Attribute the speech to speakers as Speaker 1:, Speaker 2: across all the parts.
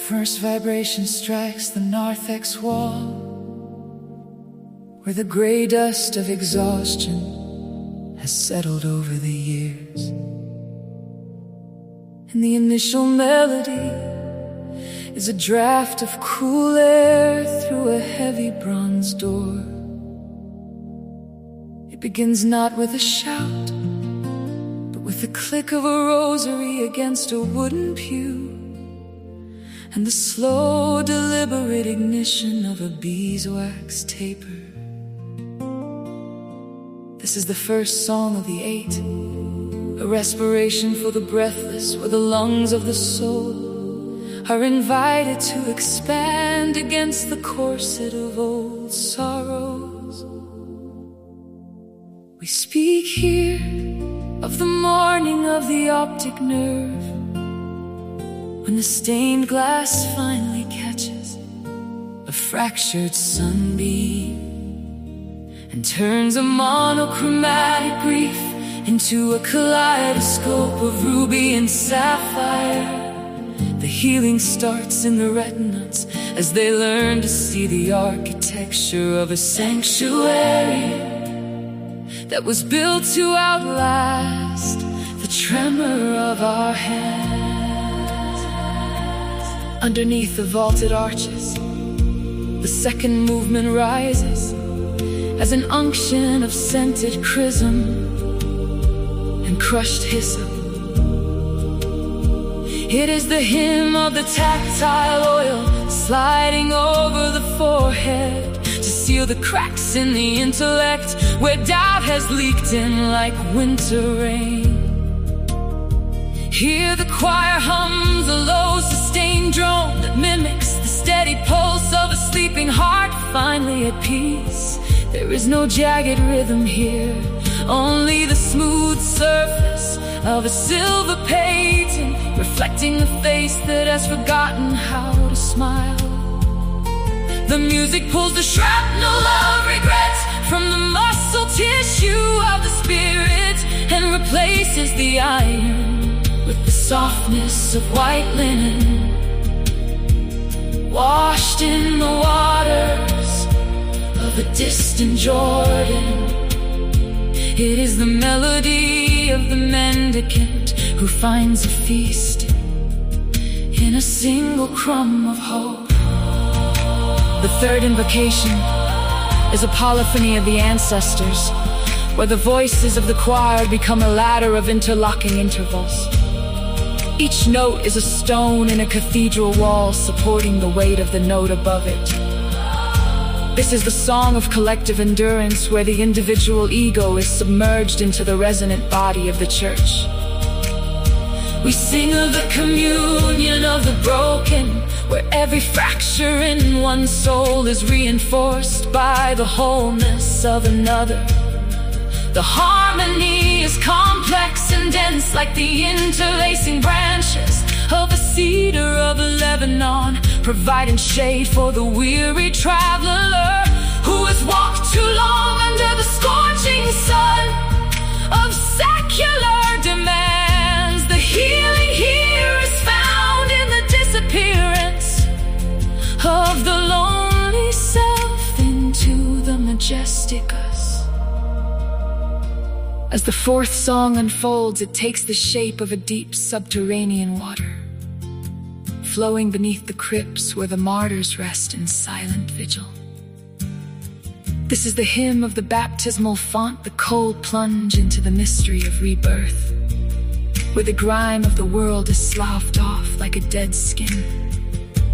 Speaker 1: First vibration strikes the narthex wall, where the gray dust of exhaustion has settled over the years. And the initial melody is a draft of cool air through a heavy bronze door. It begins not with a shout, but with the click of a rosary against a wooden pew, and the slow, deliberate ignition of a beeswax taper. This is the first song of the 8, a respiration for the breathless, where the lungs of the soul are invited to expand against the corset of old sorrows. We speak here of the morning of the optic nerve, when the stained glass finally catches a fractured sunbeam and turns a monochromatic grief into a kaleidoscope of ruby and sapphire. The healing starts in the retinas as they learn to see the architecture of a sanctuary that was built to outlast the tremor of our hands. Underneath the vaulted arches, the second movement rises as an unction of scented chrism and crushed hyssop. It is the hymn of the tactile oil sliding over the forehead to seal the cracks in the intellect where doubt has leaked in like winter rain. Here the choir hums a low sustained drone that mimics the steady pulse of a sleeping heart finally at peace. There is no jagged rhythm here, only the smooth surface of a silver painting reflecting the face that has forgotten how to smile. The music pulls the shrapnel of regret from the muscle tissue of the spirit and replaces the iron with the softness of white linen, washed in the waters of a distant Jordan. It is the melody of the mendicant who finds a feast in a single crumb of hope. The third invocation is a polyphony of the ancestors, where the voices of the choir become a ladder of interlocking intervals. Each note is a stone in a cathedral wall supporting the weight of the note above it. This is the song of collective endurance, where the individual ego is submerged into the resonant body of the church. We sing of the communion of the broken, where every fracture in one soul is reinforced by the wholeness of another. The harmony is complex and dense like the interlacing branches of a cedar of Lebanon, providing shade for the weary traveler who has walked too long under the scorching sun of secular demands. The healing here is found in the disappearance of the lonely self into the majestic us. As the fourth song unfolds, it takes the shape of a deep subterranean water, flowing beneath the crypts where the martyrs rest in silent vigil. This is the hymn of the baptismal font, the cold plunge into the mystery of rebirth, where the grime of the world is sloughed off like a dead skin.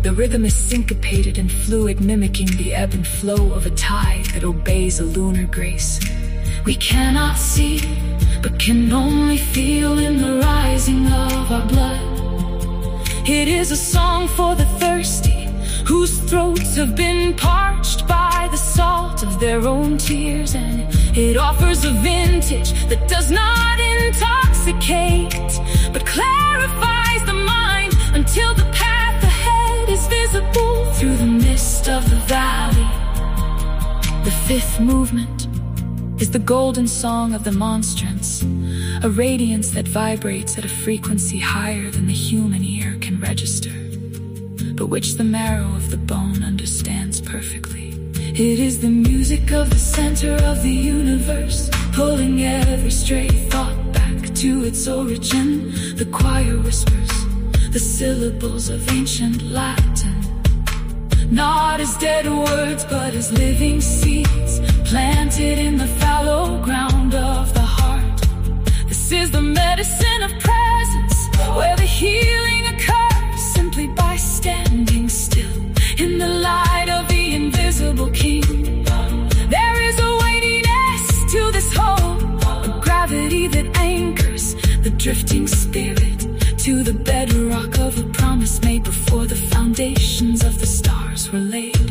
Speaker 1: The rhythm is syncopated and fluid, mimicking the ebb and flow of a tide that obeys a lunar grace. We cannot see, but can only feel in the rising of our blood. It is a song for the thirsty, whose throats have been parched by the salt of their own tears, and it offers a vintage that does not intoxicate, but clarifies the mind until the path ahead is visible through the mist of the valley. The fifth movement is the golden song of the monstrance, a radiance that vibrates at a frequency higher than the human ear can register. but which the marrow of the bone understands perfectly. It is the music of the center of the universe, pulling every stray thought back to its origin. The choir whispers the syllables of ancient Latin, not as dead words, but as living seeds planted in the fallow ground of the heart. This is the medicine of presence, where the healing occurs simply by standing still in the light of the invisible King. There is a weightiness to this hope, a gravity that anchors the drifting spirit to the bedrock of a promise made before the foundations of the stars were laid.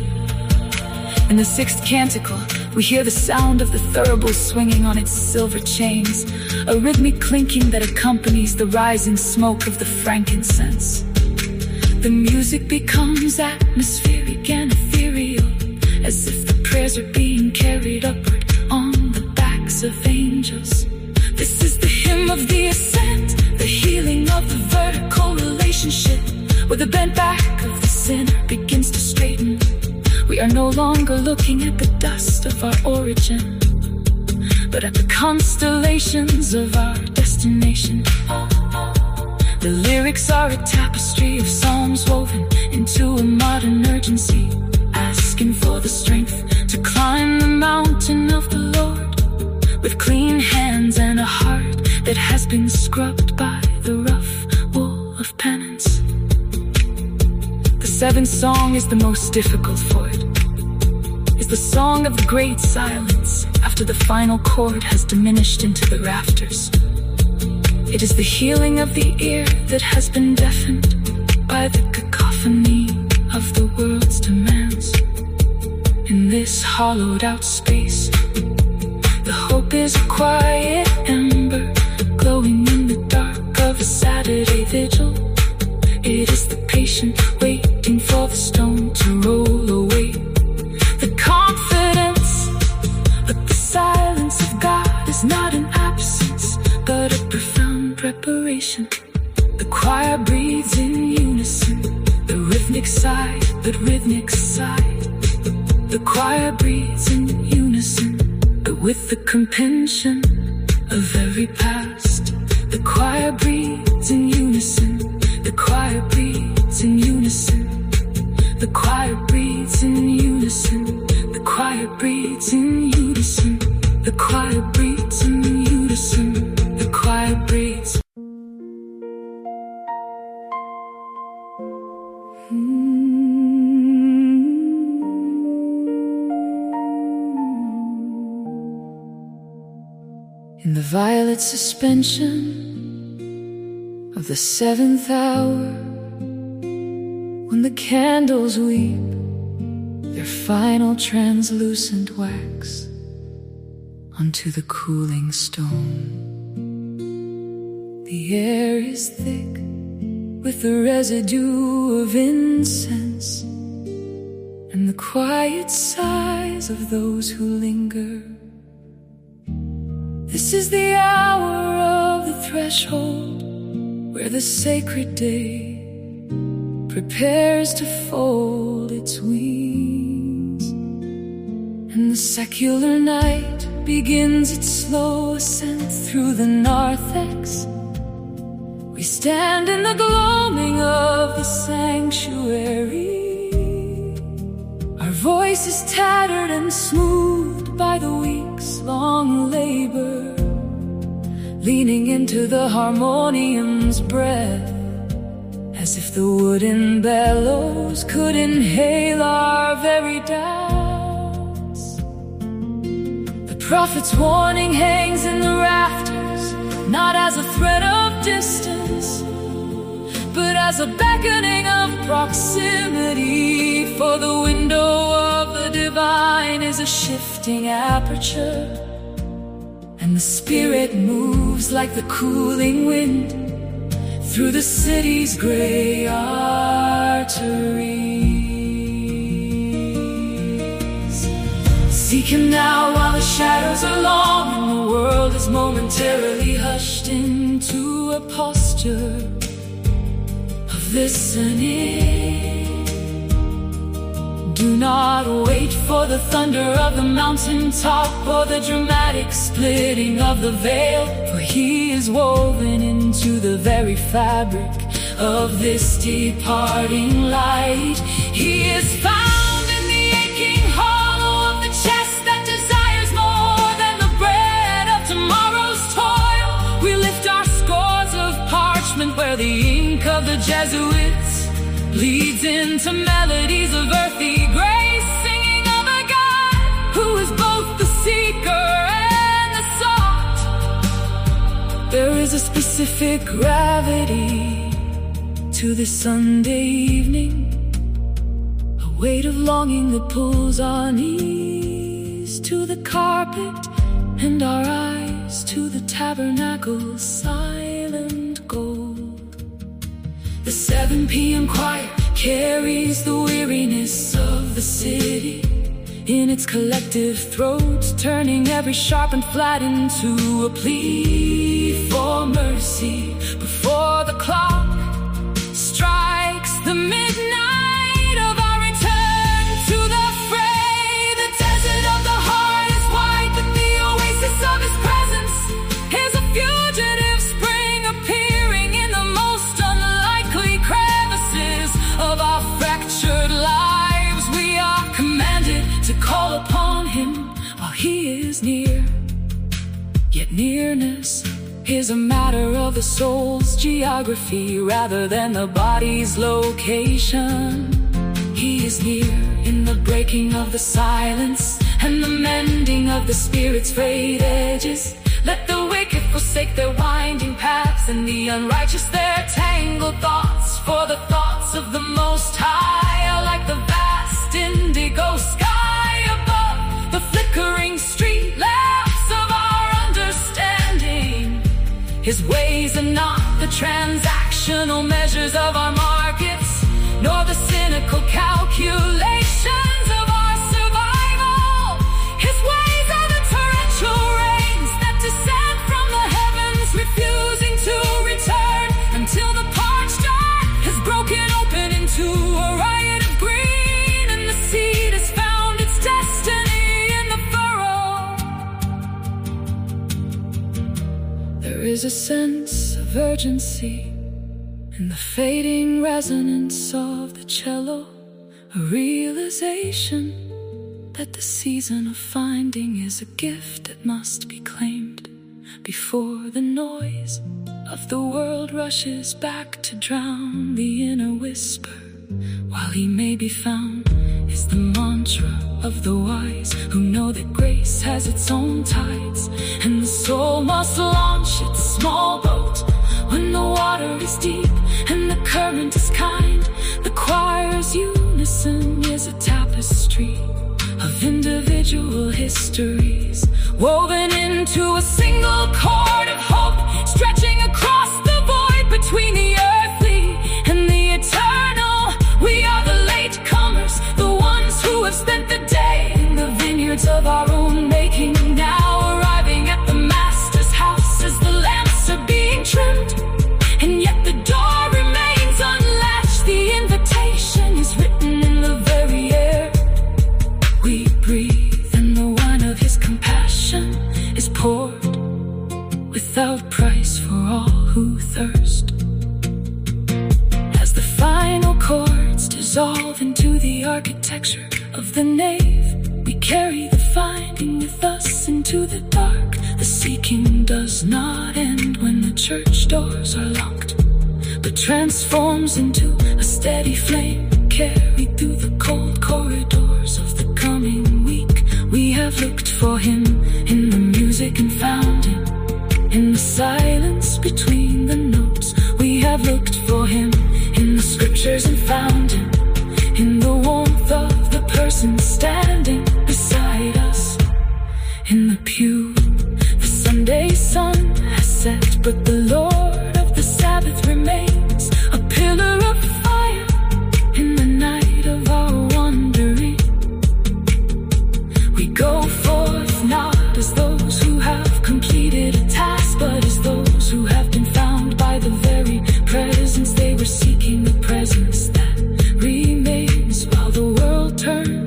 Speaker 1: In the sixth canticle, we hear the sound of the thurible swinging on its silver chains, a rhythmic clinking that accompanies the rising smoke of the frankincense. The music becomes atmospheric and ethereal, as if the prayers are being carried upward on the backs of angels. This is the hymn of the ascent, the healing of the vertical relationship, where the bent back of the sinner begins to straighten. We are no longer looking at the dust of our origin, but at the constellations of our destination. The lyrics are a tapestry of psalms woven into a modern urgency, asking for the strength to climb the mountain of the Lord, with clean hands and a heart that has been scrubbed by the rough wool of penance. The seventh song is the most difficult for it. It's the song of the great silence, after the final chord has diminished into the rafters. It is the healing of the ear that has been deafened by the cacophony of the world's demands. In this hollowed out space, the hope is a quiet ember glowing in the dark of a Saturday vigil. It is the patient waiting for the stone to roll away. The confidence that the silence of God is not an absence, but a profound preparation. The choir breathes in unison, the rhythmic sigh, the rhythmic sigh. The choir breathes in unison, but with the compunction of every past. The choir breathes in unison, the choir breathes in unison. The choir breathes in unison, the choir breathes in unison. The choir breathes in unison, the choir breathes. In the violet suspension of the seventh hour, when the candles weep their final translucent wax onto the cooling stone, the air is thick with the residue of incense and the quiet sighs of those who linger. This is the hour of the threshold, where the sacred day prepares to fold its wings, and the secular night begins its slow ascent through the narthex. We stand in the gloaming of the sanctuary, our voices tattered and smoothed by the week's long labor, leaning into the harmonium's breath, as if the wooden bellows could inhale our very doubts. The prophet's warning hangs in the rafters, not as a threat of distance, but as a beckoning of proximity. For the window of the divine is a shifting aperture, and the spirit moves like the cooling wind through the city's gray arteries. Seek him now while the shadows are long and the world is momentarily hushed into a posture of listening. Do not wait for the thunder of the mountaintop or the dramatic splitting of the veil, for He is woven into the very fabric of this departing light. He is found in the aching hollow of the chest that desires more than the bread of tomorrow's toil. We lift our scores of parchment where the ink of the Jesuits bleeds into melodies of earthy grace, singing of a God who is both the seeker and the sought. There is a specific gravity to this Sunday evening, a weight of longing that pulls our knees to the carpet and our eyes to the tabernacle's silent gold. The 7 p.m. choir carries the weariness of the city in its collective throat, turning every sharp and flat into a plea for mercy before the clock strikes the midnight of our return to the fray. The desert of the heart is white, but the oasis of His presence is a fugitive spring appearing in the most unlikely crevices of our fractured lives. We are commanded to call upon Him while He is near, yet nearness is a matter of the soul's geography rather than the body's location. He is near in the breaking of the silence and the mending of the spirit's frayed edges. Let the wicked forsake their winding paths and the unrighteous their tangled thoughts, for the thoughts of the Most High are like the vast indigo sky above the flickering street lamps of our understanding. His ways are not the transactional measures of our markets, nor the cynical calculations of our survival. His ways are the torrential rains that descend from the heavens, refusing to return until the parched earth has broken open into a riot of green, and the seed has found its destiny in the furrow. There is a sense of urgency in the fading resonance of the cello, a realization that the season of finding is a gift that must be claimed before the noise of the world rushes back to drown the inner whisper. While He may be found is the mantra of the wise, who know that grace has its own tides, and the soul must launch its small boat when the water is deep and the current is kind. The choir's unison is a tapestry of individual histories, woven into a single cord of hope, stretching across the void between the earthly and the eternal. We are the latecomers, the ones who have spent the day in the vineyards of our own making, now arriving at the Master's house as the lamps are being trimmed. And yet the door remains unlatched, the invitation is written in the very air we breathe, and the wine of His compassion is poured without price for all who thirst. As the final chords dissolve into the architecture of the nave, we carry the finding with us into the dark. The seeking does not end when the church doors are locked, but transforms into a steady flame carried through the cold corridors of the coming week. We have looked for Him in the music and found Him in the silence between the notes. We have looked for Him in the scriptures and found Him in the warmth of the person standing beside us in the pew. The Sunday sun has set, but the Lord of the Sabbath remains a pillar of fire in the night of our wandering. We go forth not as those who have completed a task, but as those who have been found by the very presence. They were seeking the presence that remains while the world turns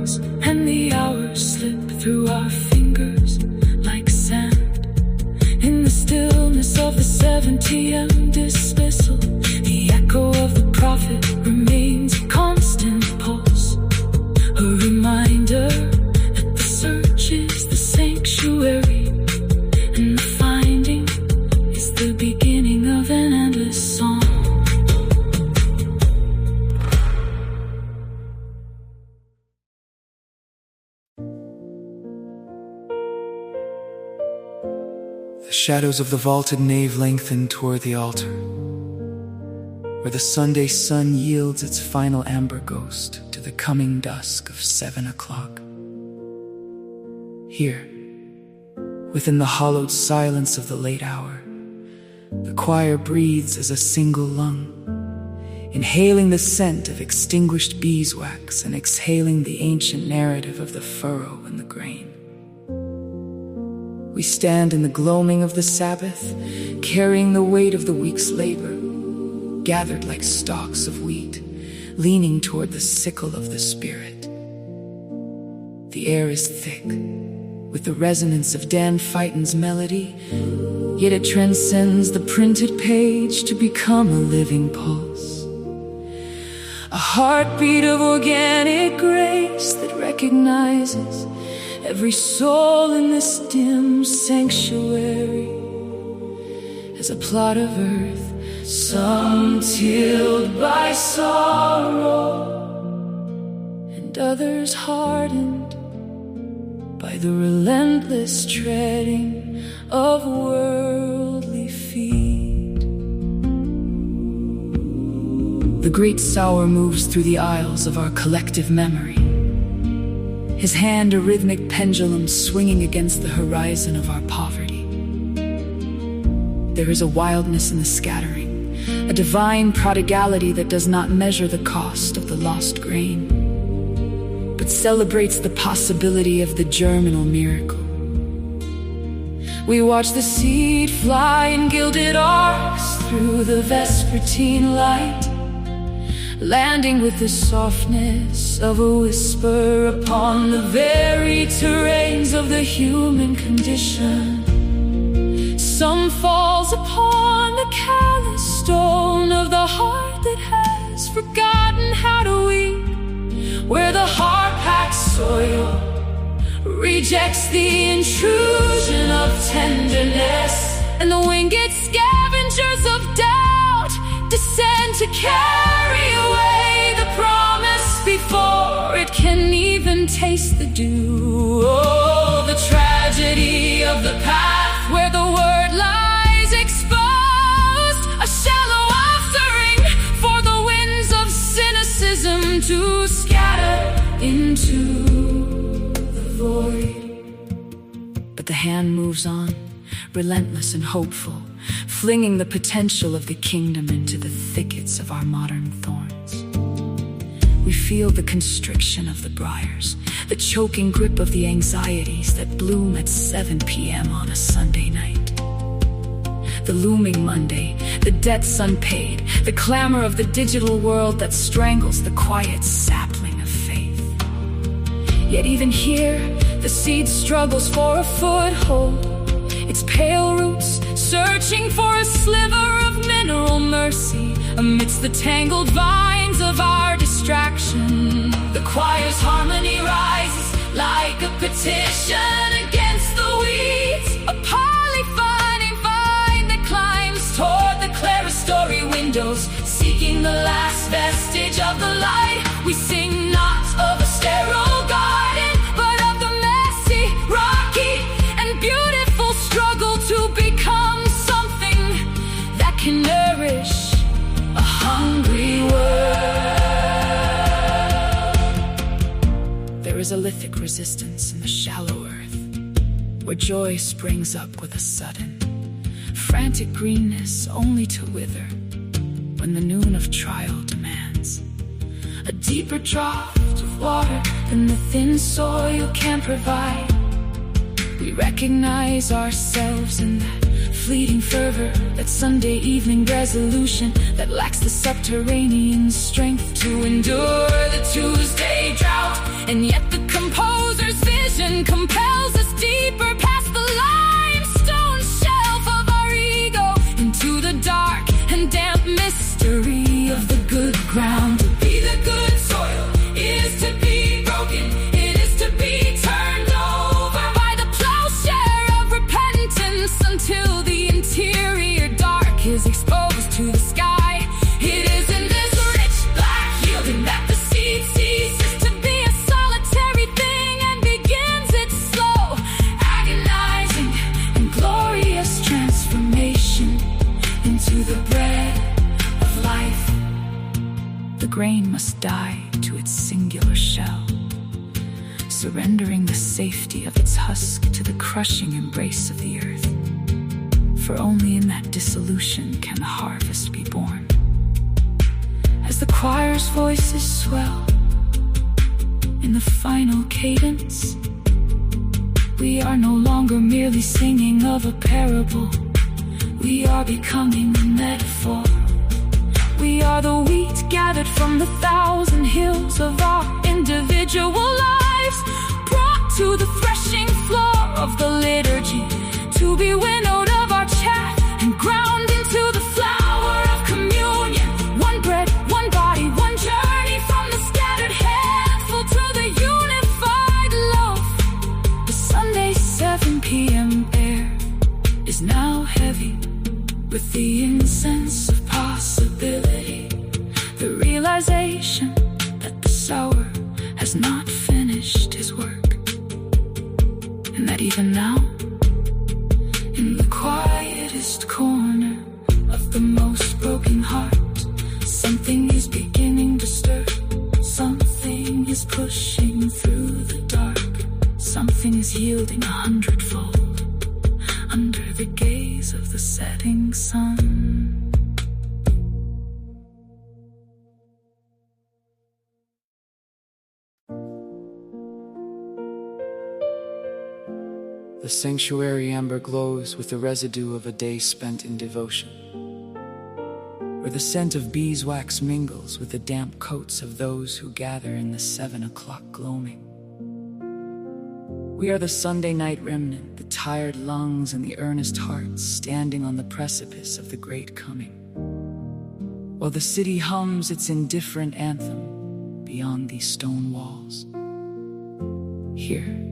Speaker 2: shadows of the vaulted nave lengthen toward the altar, where the Sunday sun yields its final amber ghost to the coming dusk of 7 o'clock. Here, within the hollowed silence of the late hour, the choir breathes as a single lung, inhaling the scent of extinguished beeswax and exhaling the ancient narrative of the furrow and the grain. We stand in the gloaming of the Sabbath, carrying the weight of the week's labor, gathered like stalks of wheat, leaning toward the sickle of the Spirit. The air is thick with the resonance of Dan Fighton's melody, yet it transcends the printed page to become a living pulse, a heartbeat of organic grace that recognizes every soul in this dim sanctuary as a plot of earth, some tilled by sorrow and others hardened by the relentless treading of worldly feet. The great sower moves through the aisles of our collective memory, his hand a rhythmic pendulum swinging against the horizon of our poverty. There is a wildness in the scattering, a divine prodigality that does not measure the cost of the lost grain, but celebrates the possibility of the germinal miracle. We watch the seed fly in gilded arcs through the vespertine light, landing with the softness of a whisper upon the very terrains of the human condition. Some falls upon the callous stone of the heart that has forgotten how to weep, where the hard-packed soil rejects the intrusion of tenderness, and the winged scavengers of doubt descend to carry away the promise before it can even taste the dew. Oh, the tragedy of the path where the word lies exposed, a shallow offering for the winds of cynicism to scatter into the void. But the hand moves on, relentless and hopeful, flinging the potential of the kingdom into the thickets of our modern thorns. We feel the constriction of the briars, the choking grip of the anxieties that bloom at 7 p.m. on a Sunday night. The looming Monday, the debts unpaid, the clamor of the digital world that strangles the quiet sapling of faith. Yet even here, the seed struggles for a foothold, its pale roots searching for a sliver of mineral mercy amidst the tangled vines of our distraction. The choir's harmony rises like a petition against the weeds, a polyphony vine that climbs toward the clerestory windows, seeking the last vestige of the light. We sing not of a sterile garden, but of the messy, rocky, and beautiful struggle to become something that can nourish a hungry world. There is a lithic resistance in the shallow earth, where joy springs up with a sudden, frantic greenness only to wither when the noon of trial demands a deeper draught of water than the thin soil can provide. We recognize ourselves in that fleeting fervor, that Sunday evening resolution that lacks the subterranean strength to endure the Tuesday drought. And yet the composer's vision compels us deeper past the limestone shelf of our ego into the dark and damp mystery of the good ground. To be the good soil is to be broken, it is to be turned over by the plowshare of repentance until the interior dark is exposed to the sky. It is in this rich black yielding that the seed ceases to be a solitary thing and begins its slow, agonizing grain must die to its singular shell, surrendering the safety of its husk to the crushing embrace of the earth. For only in that dissolution can the harvest be born. As the choir's voices swell in the final cadence, we are no longer merely singing of a parable. We are becoming a metaphor. We are the wheat gathered from the 1,000 hills of our individual lives, brought to the threshing floor of the liturgy, to be winnowed of our chaff and ground into the flour of communion. One bread, one body, one journey, from the scattered handful to the unified loaf. The Sunday 7 p.m. air is now heavy with the incense of possibility, the realization that the sower has not finished his work, and that even now, in the quietest corner of the most broken heart, something is beginning to stir. Something is pushing through the dark. Something is yielding 100-fold under the gaze of the setting sun.
Speaker 3: The sanctuary amber glows with the residue of a day spent in devotion, where the scent of beeswax mingles with the damp coats of those who gather in the 7 o'clock gloaming. We are the Sunday night remnant, the tired lungs and the earnest hearts standing on the precipice of the great coming, while the city hums its indifferent anthem beyond these stone walls. Here,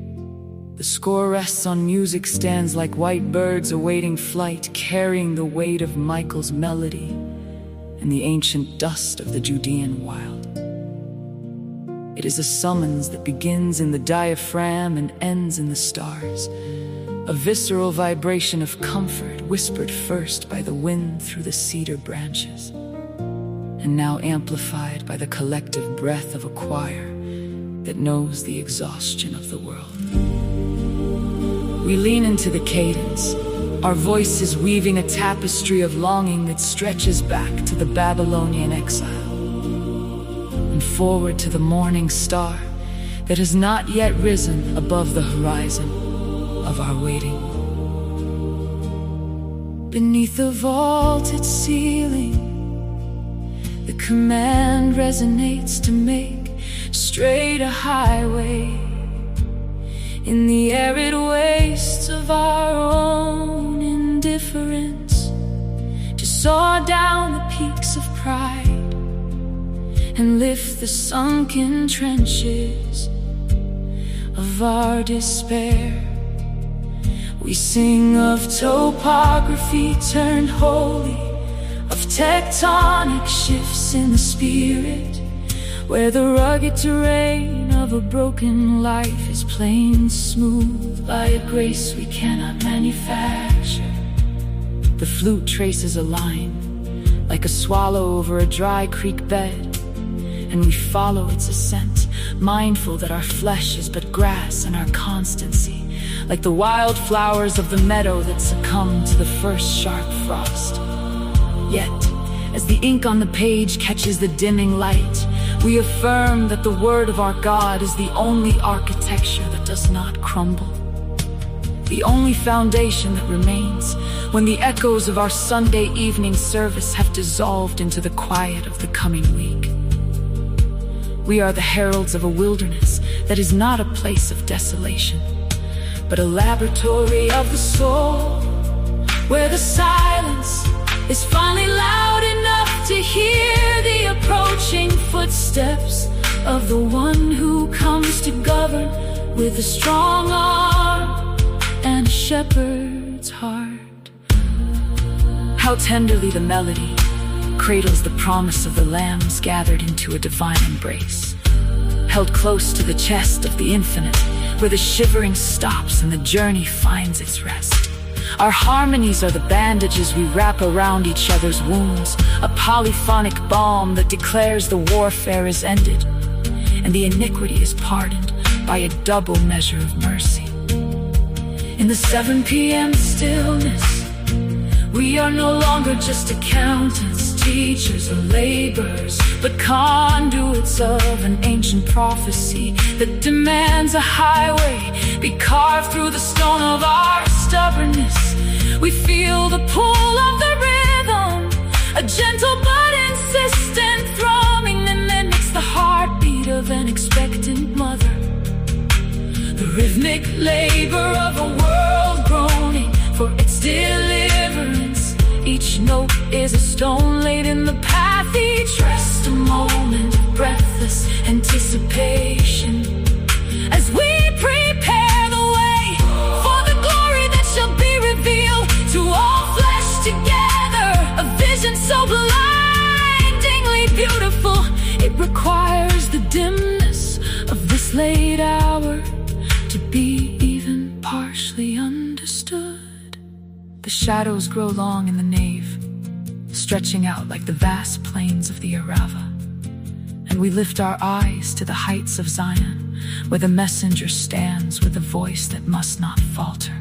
Speaker 3: the score rests on music stands like white birds awaiting flight, carrying the weight of Michael's melody and the ancient dust of the Judean wild. It is a summons that begins in the diaphragm and ends in the stars, a visceral vibration of comfort whispered first by the wind through the cedar branches, and now amplified by the collective breath of a choir that knows the exhaustion of the world. We lean into the cadence, our voices weaving a tapestry of longing that stretches back to the Babylonian exile, and forward to the morning star that has not yet risen above the horizon of our waiting. Beneath the vaulted ceiling, the command resonates to make straight a highway in the arid wastes of our own indifference, to soar down the peaks of pride and lift the sunken trenches of our despair. We sing of topography turned holy, of tectonic shifts in the spirit, where the rugged terrain of a broken life is plain smooth by a grace we cannot manufacture. The flute traces a line like a swallow over a dry creek bed, and we follow its ascent, mindful that our flesh is but grass and our constancy like the wild flowers of the meadow that succumb to the first sharp frost. Yet, as the ink on the page catches the dimming light, we affirm that the word of our God is the only architecture that does not crumble, the only foundation that remains when the echoes of our Sunday evening service have dissolved into the quiet of the coming week. We are the heralds of a wilderness that is not a place of desolation, but a laboratory of the soul, where the silence is finally loud enough to hear the approaching footsteps of the one who comes to govern with a strong arm and a shepherd's heart. How tenderly the melody cradles the promise of the lambs gathered into a divine embrace, held close to the chest of the infinite, where the shivering stops and the journey finds its rest. Our harmonies are the bandages we wrap around each other's wounds,
Speaker 2: a polyphonic balm that declares the warfare is ended and the iniquity is pardoned by a double measure of mercy. In the 7 p.m. stillness, we are no longer just accountants, teachers, or laborers, but conduits of an ancient prophecy that demands a highway be carved through the stone of our stubbornness. We feel the pull of the rhythm, a gentle but insistent thrumming that mimics the heartbeat of an expectant mother. The rhythmic labor of a world groaning for its deliverance. Each note is a stone laid in the path, each rest a moment of breathless anticipation. As we prepare the way for the glory that shall be revealed to all flesh together, a vision so blindingly beautiful, it requires the dimness of this late hour to be even partially understood. The shadows grow long in the nave, stretching out like the vast plains of the Arava. And we lift our eyes to the heights of Zion, where the messenger stands with a voice that must not falter.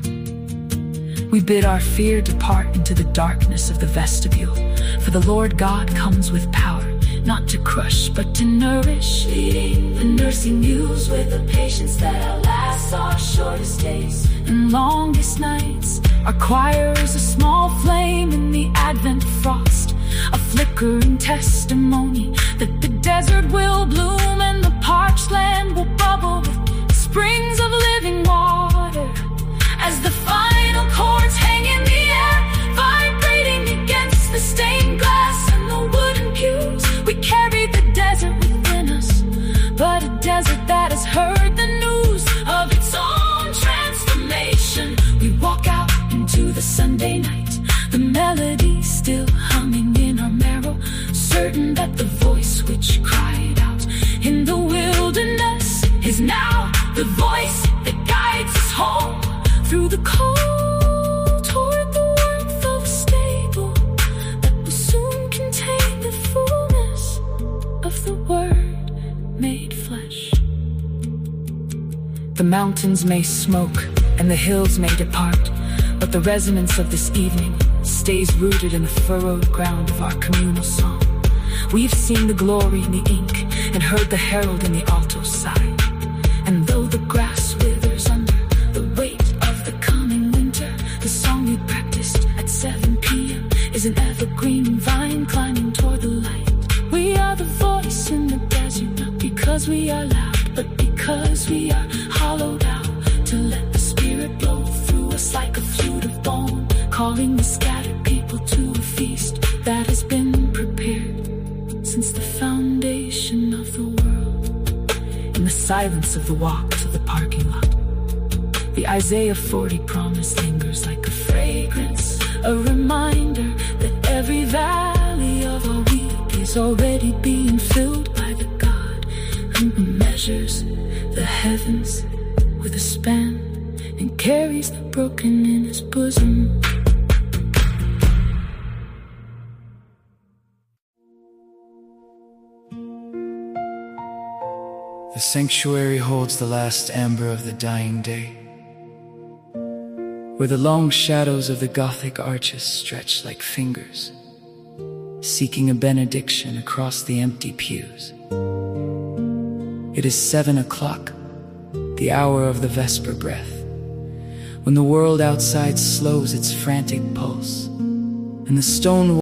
Speaker 2: We bid our fear depart into the darkness of the vestibule, for the Lord God comes with power, not to crush but to nourish, leading the nursing mules with a patience that outlasts our shortest days and longest nights. Our choir is a small flame in the Advent frost, a flickering testimony that the desert will bloom and the parched land will bubble with springs of living water. As the final chords hang in the air, vibrating against the stained glass and the wooden pews, we carry the desert within us, but a desert that has heard the news of its own transformation. We walk out into the Sunday night, the melody still humming in our marrow, certain that the voice which cried out in the wilderness is now the voice that guides us home through the cold toward the warmth of a stable that will soon contain the fullness of the Word made flesh. The mountains may smoke and the hills may depart, but the resonance of this evening stays rooted in the furrowed ground of our communal song. We've seen the glory in the ink and heard the herald in the alto sigh. And though the grass withers under the weight of the coming winter, the song we practiced at 7 p.m. is an evergreen vine climbing toward the light. We are the voice in the desert, not because we are loud, but because we are hollowed out to let the Spirit blow through us like a flute of bone, calling the scattered people to a feast that has been prepared since the foundation of the world. In the silence of the walk to the parking lot, the Isaiah 40 promise lingers like a fragrance, a reminder that every valley of our week is already being filled by the God who measures the heavens with a span and carries the broken in his bosom.
Speaker 4: The sanctuary holds the last amber of the dying day, where the long shadows of the Gothic arches stretch like fingers, seeking a benediction across the empty pews. It is 7 o'clock, the hour of the vesper breath, when the world outside slows its frantic pulse, and the stone